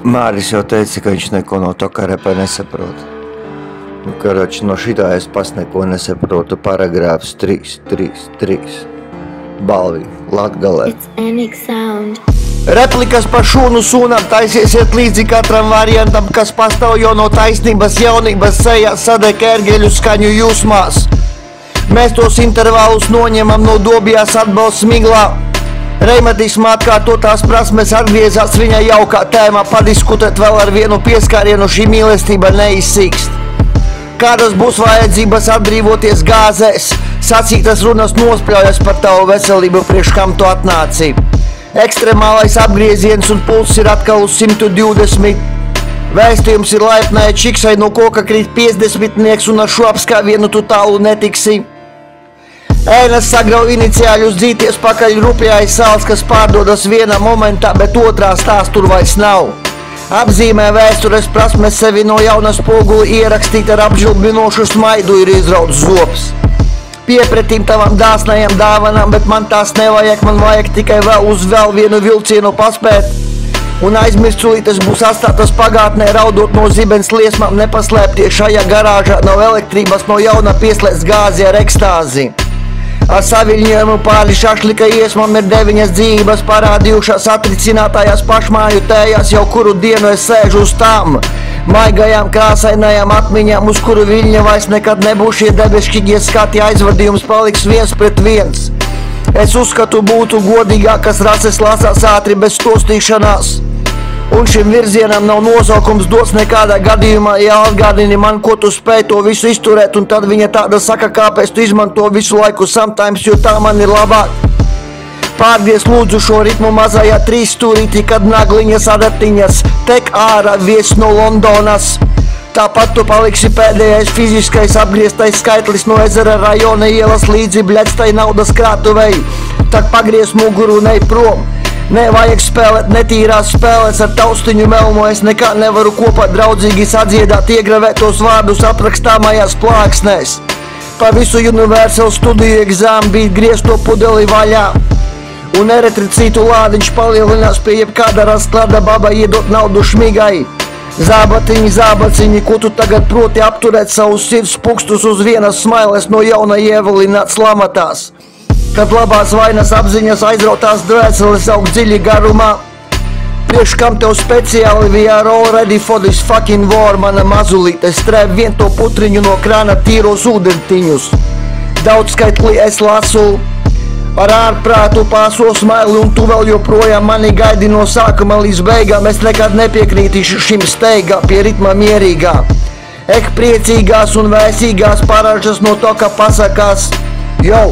Māris jau teica, ka viņš neko no toka repa nesaprot. Nu, karoči, no šitā es pas neko nesaprotu. Paragrāfs 3. Balvi Latgalē. Replikas par šūnu sūnam taisiesiet līdzi katram variantam, kas pastāv jau no taisnības jaunības sejā sadek ērgeļu skaņu jūsmās. Mēs tos intervālus noņemam no dobjās atbalsts smiglā. Reimatismā atkārtotās prasmes atgriezās viņa jaukā tēmā padiskutēt vēl ar vienu pieskārienu šī mīlestība neizsīkst. Kādas būs vajadzības atbrīvoties gāzēs, sacītas runas nospļaujas par tavu veselību, priekš kam tu atnāci. Ekstremālais apgrieziens un pulss ir atkal uz 120. Vēstījums ir laipnai čiksai no koka krīt 50-nieks un ar šo apskāvienu tu tālu netiksi. Ēnas sagrauj iniciāļus dzīties pakaļ rupjājas sāls, kas pārdodas vienā momentā, bet otrā stāsts tur vairs nav. Apzīmē vēstures prasmes sevi no jauna spoguli ierakstīt ar apžilbinošu smaidu ir izrauts zops. Piepretīm tavam dāsnajam dāvanām, bet man tās nevajag, man vajag tikai vēl vienu vilcienu paspēt. Un aizmirstulītes būs atstātas pagātnē, raudot no zibens liesmām, nepaslēpties šajā garāžā nav elektrības, no jauna pieslēdz gāzi ar ekstāzi. Ar saviļņojumu pāri šašlika iesmām ir 9 dzīvības parādījušās atricinātājās pašmāju tējās, jau kuru dienu es sēžu uz tām maigajām krāsainajām atmiņām, uz kuru viļņa vairs nekad nebūs šie debešķīgie skati, aizvadījums paliks 1-1. Es uzskatu būtu godīgākas rases lasās ātri bez stostīšanās. Un šim virzienam nav nosaukums dots nekādā gadījumā, ja atgādini man, ko tu spēj to visu izturēt, un tad viņa tāda saka, kāpēc tu izmanto visu laiku sometimes, jo tā man ir labāk. Pārgriez lūdzu šo ritmu mazajā 3 stūrītī, kad nagliņas adatiņas tek ārā viesis no Londonas. Tāpat tu paliksi pēdējais fiziskais apgrieztais skaitlis no ezera rajona ielas līdzi bļedstai naudas krātuvei. Tak pagriez muguru un ej prom. Nevajag spēlēt netīrās spēles ar taustiņu melmo, es nekā nevaru kopā draudzīgi sadziedāt iegravētos vārdus aprakstāmajās plāksnēs. Pa visu Universal studiju egzāmu bija griez to pudeli vaļā. Un eritricītu lādiņš palielinās pie jebkāda rasklada baba iedot naudu šmigai. Zābaciņi, ko tu tagad proti apturēt savus sirds pukstus uz vienas smailes no jauna ievilināts lamatās. Kad labās vainas apziņas aizrautās dvēseles aug dziļi garumā. Priekš kam tev speciāli we are all ready for this fucking war, mana mazulīte, strēb vien to putriņu no krāna tīros ūdentiņus. Daudz skaitlī es lasu, ar ārprātu pārso smaili, un tu vēl joprojām mani gaidi no sākuma līdz beigām. Es nekad nepiekrītīšu šim steigā pie ritma mierīgā. Priecīgās un vēsīgās paražas no to, ka pasakās, jau!